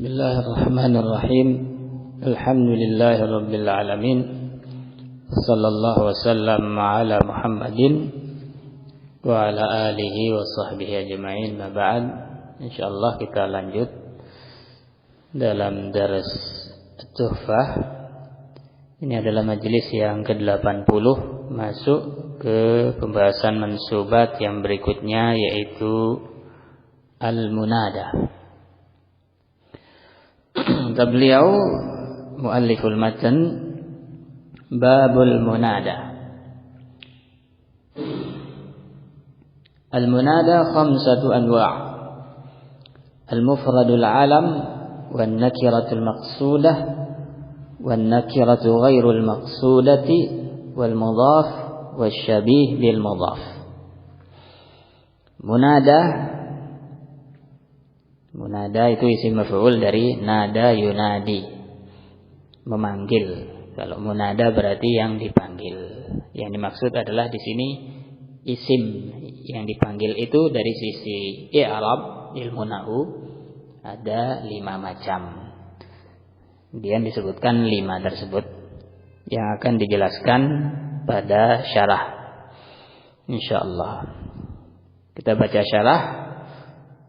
Bismillahirrahmanirrahim. Alhamdulillahirabbil alamin. Sallallahu wasallam ala Muhammadin wa ala alihi wa sahbihi ajma'in. Ma ba'd. Insyaallah kita lanjut dalam dars Tuhfah. Ini adalah majelis yang ke-80, masuk ke pembahasan mansubat yang berikutnya, yaitu al-munada. Kata beliau mualliful matan, babul munada. Al-munada khamsatu anwa'. Al-mufradul alam wan nakiratul maqsudah wan nakiratu ghairul maqsudati wal mudhaf wasyabih bil mudhaf. Munada itu isim maf'ul dari nada yunadi, memanggil. Kalau munada berarti yang dipanggil. Yang dimaksud adalah di sini isim yang dipanggil itu dari sisi i'rab, ilmu nahwu ada 5 macam. Dia disebutkan 5 tersebut yang akan dijelaskan pada syarah, insyaallah. Kita baca syarah.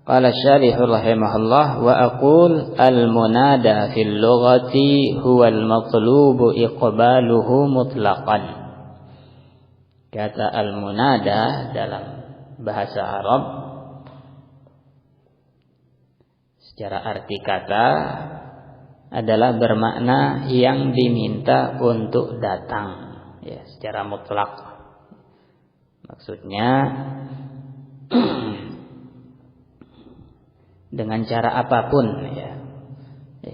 Qala syarih rahimahullah, wa aqul al-munada fil lughati huwa al-matlubu iqbaluhu mutlaqan. Kata al-munada dalam bahasa Arab secara arti kata adalah bermakna yang diminta untuk datang, ya, secara mutlak. Maksudnya dengan cara apapun, ya,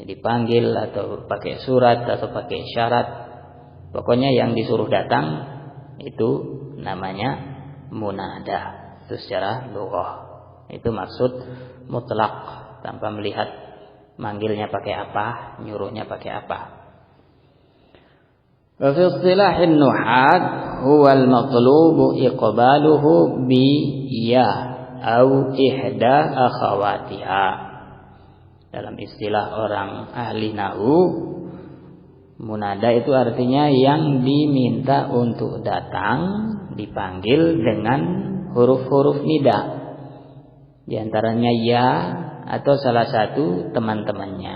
dipanggil atau pakai surat atau pakai syarat, pokoknya yang disuruh datang itu namanya munada. Itu secara lughah, itu maksud mutlak, tanpa melihat manggilnya pakai apa, nyuruhnya pakai apa. Wa fi istilahin nuhat huwa al-matlubu iqbaluhu bi ya au ihda akhawatiha. Dalam istilah orang ahli nahwu, munada itu artinya yang diminta untuk datang, dipanggil dengan huruf-huruf nida, di antaranya ya atau salah satu teman-temannya.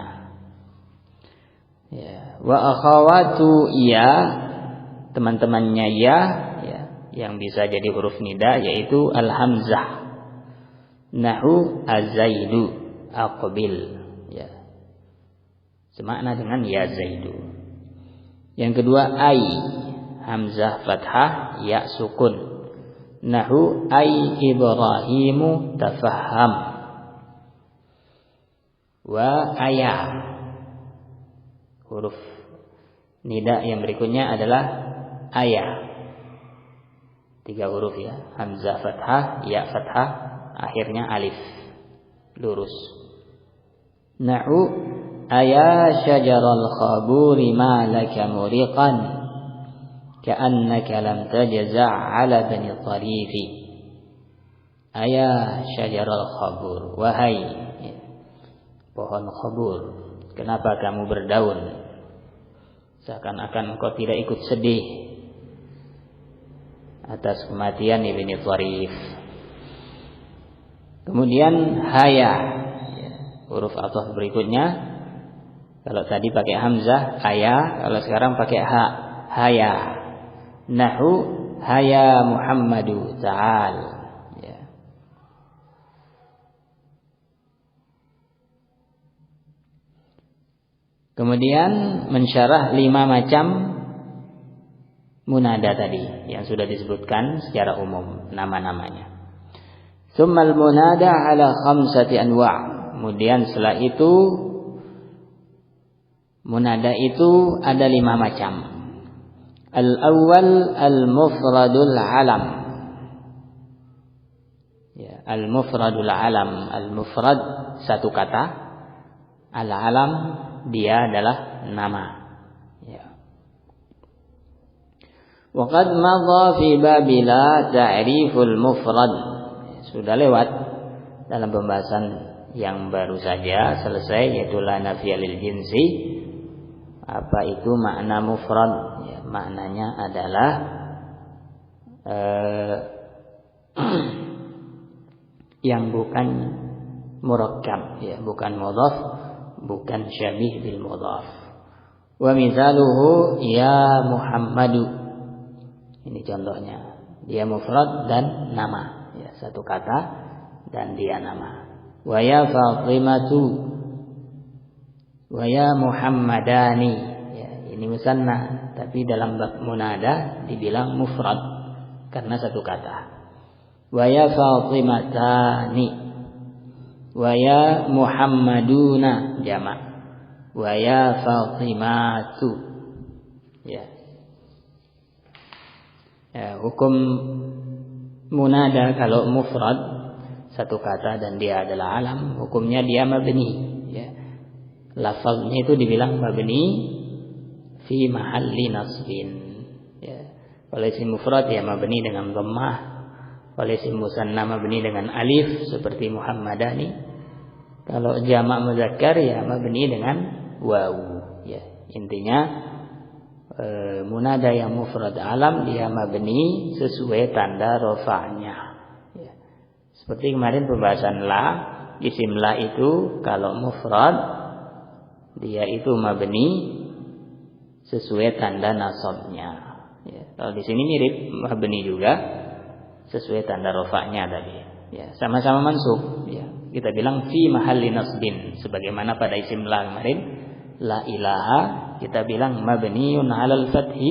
Ya, wa akhawatu ya, teman-temannya ya, yang bisa jadi huruf nida yaitu al-hamzah. Nahu az-zaidu aqbil, ya, semakna dengan ya zaidu. Yang kedua ai, hamzah fathah ya sukun. Nahu ai ibrahimu tafaham. Wa aya, huruf nida yang berikutnya adalah aya, 3 huruf, ya, hamzah fathah, ya fathah, akhirnya alif lurus. Na'u aya syajaral khaburi ma laka muriqan ka'annaka lam tajza' ala bani tarifi. Aya syajaral khabur, wahai pohon khabur, kenapa kamu berdaun seakan-akan engkau tidak ikut sedih atas kematian Ibni Tharif. Kemudian haya, huruf athaf berikutnya. Kalau tadi pakai hamzah aya, kalau sekarang pakai ha, haya. Nahu haya Muhammadu ta'al, ya. Kemudian mensyarah 5 macam munada tadi yang sudah disebutkan secara umum nama-namanya. Tsummal munada ala 5 anwa'. Kemudian setelah itu munada itu ada 5 macam. Al-awwal al-mufradul alam. Ya, al-mufradul alam, al-mufrad satu kata, al-alam dia adalah nama. Ya. Wa qad madha fi babila ta'riful mufrad. Sudah lewat dalam pembahasan yang baru saja selesai, yaitu la nafiya lil jinsi. Apa itu makna mufrad? Ya, maknanya adalah yang bukan murakkab, ya, bukan mudhaf, bukan syabih bil mudhaf. Wa misaluhu ya Muhammadu. Ini contohnya. Dia mufrad dan nama, ya, satu kata dan dia nama. Wa ya Fatimatu, wa ya Muhammadani. Ya, ini musanna, tapi dalam bab munada dibilang mufrad karena satu kata. Wa ya Fatimatani, wa ya Muhammaduna jamak, wa ya Fatimatu. Ya. Ya, hukum munada kalau mufrad satu kata dan dia adalah alam, hukumnya dia mabni, ya. Lafaznya itu dibilang mabni fi mahalli nasbin, ya. Kalau isim mufrad ya mabni dengan dhammah, kalau isim musanna mabni dengan alif seperti Muhammadani. Kalau jamak muzakkar ya mabni dengan wawu, ya. Intinya munada yang mufrad alam dia mabni sesuai tanda rafa'nya, ya. Seperti kemarin pembahasan la, isim la itu kalau mufrad dia itu mabni sesuai tanda nasabnya, ya. Kalau di sini mirip mabni juga sesuai tanda rafa'nya tadi, ya. Sama-sama mansub, ya. Kita bilang fi mahalli nasbin sebagaimana pada isim la kemarin, la ilaha kita bilang mabniun 'alal fathi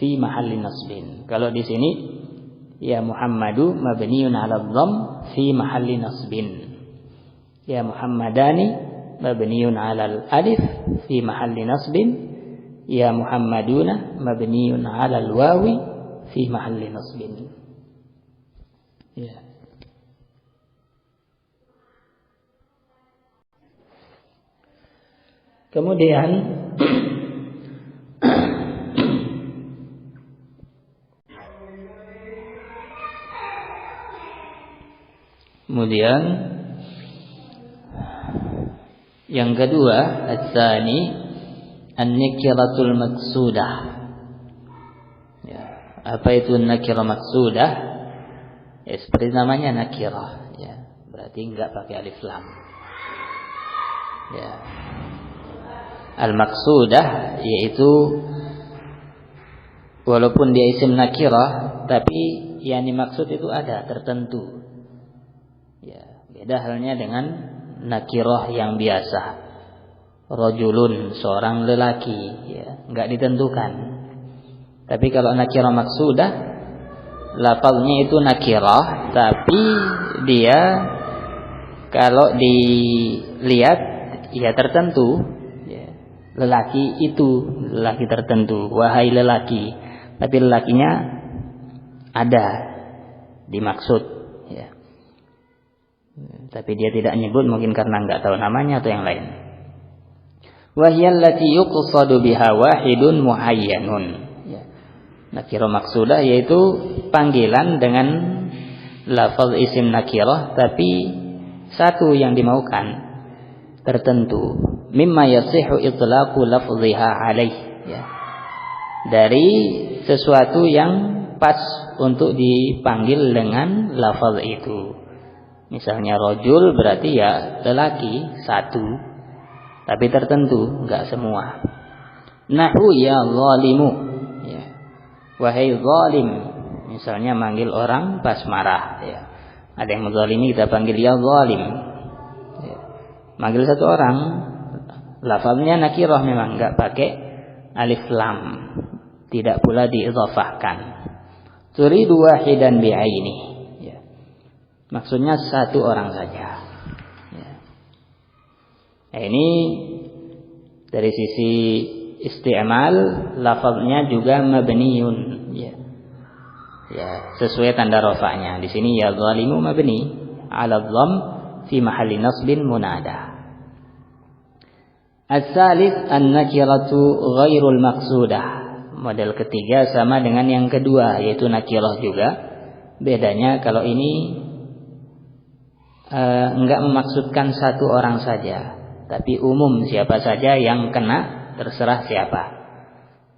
fi mahalli nasbin. Kalau di sini ya Muhammadu mabniun 'alal dhamm fi mahalli nasbin. Ya Muhammadani mabniun 'alal alif fi mahalli nasbin. Ya Muhammaduna mabniun 'alal wawi fi mahalli nasbin. Ya. Kemudian yang kedua, ats-tsani an-nakiratul maqsudah. Ya, apa itu nakirah maqsudah? Ya, seperti namanya nakirah, ya. Berarti enggak pakai alif lam. Ya. Al-maqsudah yaitu walaupun dia isim nakirah tapi yang dimaksud itu ada tertentu. Ya, beda halnya dengan nakirah yang biasa. Rajulun seorang lelaki, ya, enggak ditentukan. Tapi kalau nakirah maqsudah lafaznya itu nakirah tapi dia kalau dilihat ya tertentu. Lelaki itu lelaki tertentu, wahai lelaki, tapi lelakinya ada dimaksud, ya. Tapi dia tidak nyebut mungkin karena enggak tahu namanya atau yang lain. Wa hiya allati yuqsadu biha wahidun muayyanun, ya. Nakirah maqsudah yaitu panggilan dengan lafaz isim nakirah tapi satu yang dimaukan tertentu. Mimma yasihu itlaqu lafziha alaih, ya. Dari sesuatu yang pas untuk dipanggil dengan lafaz itu. Misalnya rajul berarti ya lelaki satu, tapi tertentu, enggak semua. Nahu ya zalimu, ya. Wahai zalim, misalnya manggil orang pas marah, ya. Ada yang menzalimi kita panggil ya zalim, ya. Manggil satu orang lafaznya nakirah memang enggak pakai alif lam, tidak pula diidhafahkan. Turidu wahidan bi'aini, ya. Maksudnya satu orang saja, ya. Nah, ini dari sisi isti'mal lafaznya juga mabniun, ya. Ya, sesuai tanda rafa'nya. Di sini ya zalimu mabni 'ala dhamm fi mahalli nasbin munada. As-salis an-nakiratu ghairul maqsudah. Model ketiga sama dengan yang kedua yaitu nakirah juga. Bedanya kalau ini enggak memaksudkan satu orang saja, tapi umum, siapa saja yang kena, terserah siapa.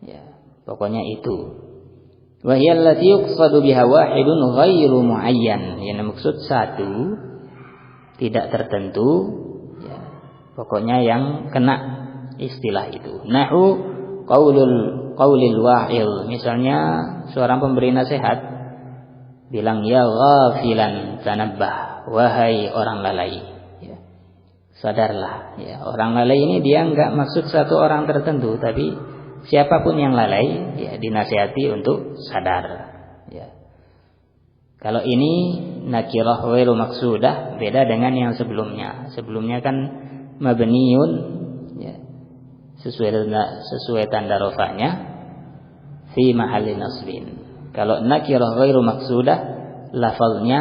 Ya, pokoknya itu. Wa hiya allati yuqsadu biha wahidun ghairu muayyan. Yang maksud satu, tidak tertentu, ya, pokoknya yang kena istilah itu. Nahu qaulil wa'il. Misalnya seorang pemberi nasihat bilang, ya ghafilan tanabbah, wahai orang lalai, ya, sadarlah. Ya, orang lalai ini dia enggak maksud satu orang tertentu, tapi siapapun yang lalai, ya, dinasihati untuk sadar. Ya. Kalau ini nakirah ghairu maksudah, beda dengan yang sebelumnya. Sebelumnya kan mabniun, ya, sesuai tanda rafa'nya fi mahalli nasbin. Kalau nakirah ghairu maksudah, lafaznya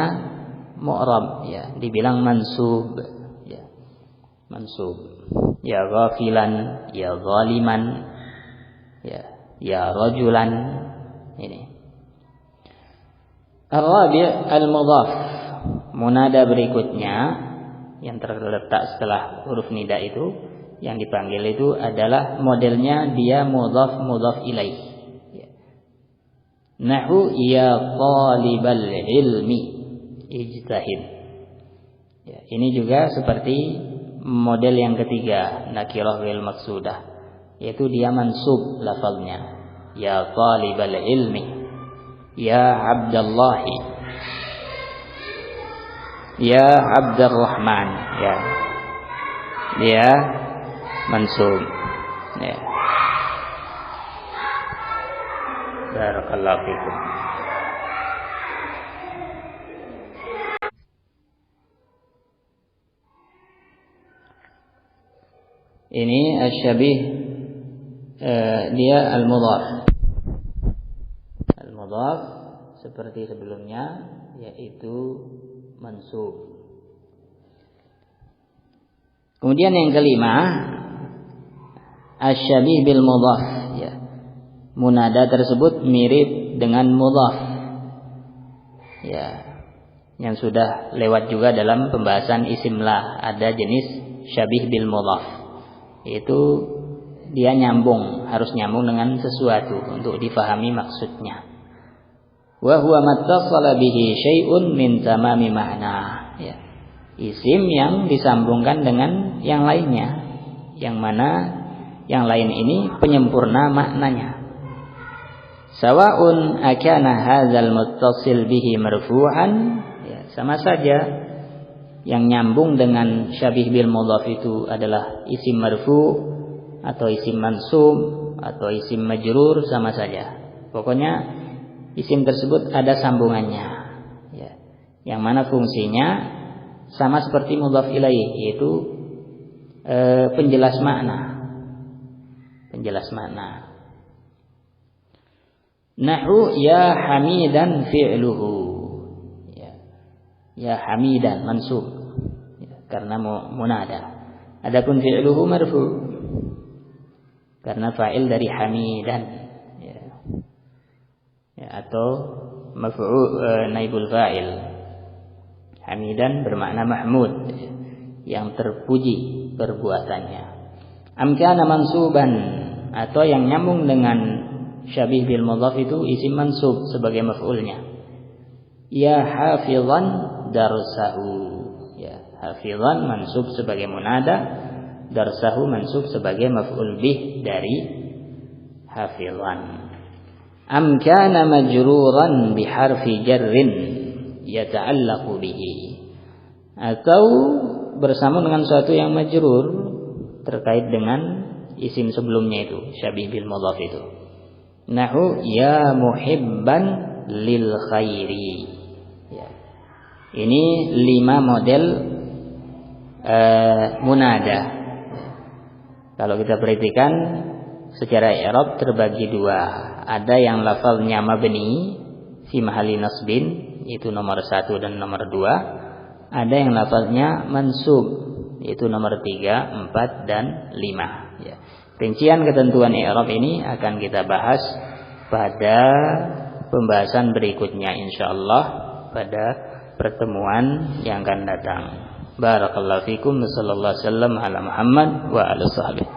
mu'rab, ya, dibilang mansub, ya, mansub. Ya ghafilan, ya zaliman, ya rajulan. Ini ar-rabi' al-mudhaf. Munada berikutnya yang terletak setelah huruf nida itu, yang dipanggil itu adalah modelnya dia mudhaf ilaih. Nahu ya talibal ilmi ijtahid. Ya, ini juga seperti model yang ketiga, nakirah ghairu maksudah, yaitu dia mansub lafaznya. Ya talibal ilmi, ya abdallahi, ya abdurrahman, ya, dia mansub. Ya. Barakallahu fikum. Ini asyabih, dia al-mudhaf. Al-mudhaf seperti sebelumnya, yaitu mansub. Kemudian yang kelima, asyabih bil mudhaf, ya. Munada tersebut mirip dengan mudhaf, ya, yang sudah lewat juga dalam pembahasan isimlah. Ada jenis syabih bil mudhaf, yaitu dia nyambung, harus nyambung dengan sesuatu untuk difahami maksudnya. Wa huwa mattasala bihi syai'un min tamami ma'na, ya. Isim yang disambungkan dengan yang lainnya, yang mana yang lain ini penyempurna maknanya. Sawa'un akana hadzal muttasil bihi marfu'an, ya, sama saja yang nyambung dengan syabih bil mudhaf itu adalah isim marfu' atau isim mansub atau isim majrur, sama saja. Pokoknya isim tersebut ada sambungannya, ya, yang mana fungsinya sama seperti mudhaf ilaih, yaitu penjelas makna. Penjelas makna. Nahu ya hamidan fi'luhu, ya hamidan mansub, ya, karena munada. Adapun fi'luhu marfu karena fa'il dari hamidan, ya, ya, atau maf'ul naibul fa'il. Hamidan bermakna mahmud, yang terpuji perbuatannya. Amkana mansuban, atau yang nyambung dengan syabih bil mudhaf itu isim mansub sebagai maf'ulnya. Ya hafizan darsahu, ya, hafizan mansub sebagai munada, darsahu mansub sebagai maf'ul bih dari hafizan. Am kana majruran biharfi jarrin yata'allaqu bihi, atau bersama dengan suatu yang majrur terkait dengan isim sebelumnya itu, syabih bil mudhaf itu. Nahu ya muhibban lil khairi, ya. Ini 5 model munada. Kalau kita perhatikan secara i'rab terbagi 2. Ada yang lafaznya mabni fi mahalli nasbin, itu nomor 1 dan nomor 2. Ada yang lafaznya mansub, yaitu nomor 3, 4 dan 5, ya. Rincian ketentuan i'rab ini akan kita bahas pada pembahasan berikutnya insyaallah pada pertemuan yang akan datang. Barakallahu fikum. Sallallahu alaihi wasallam ala Muhammad wa ala sahbihi.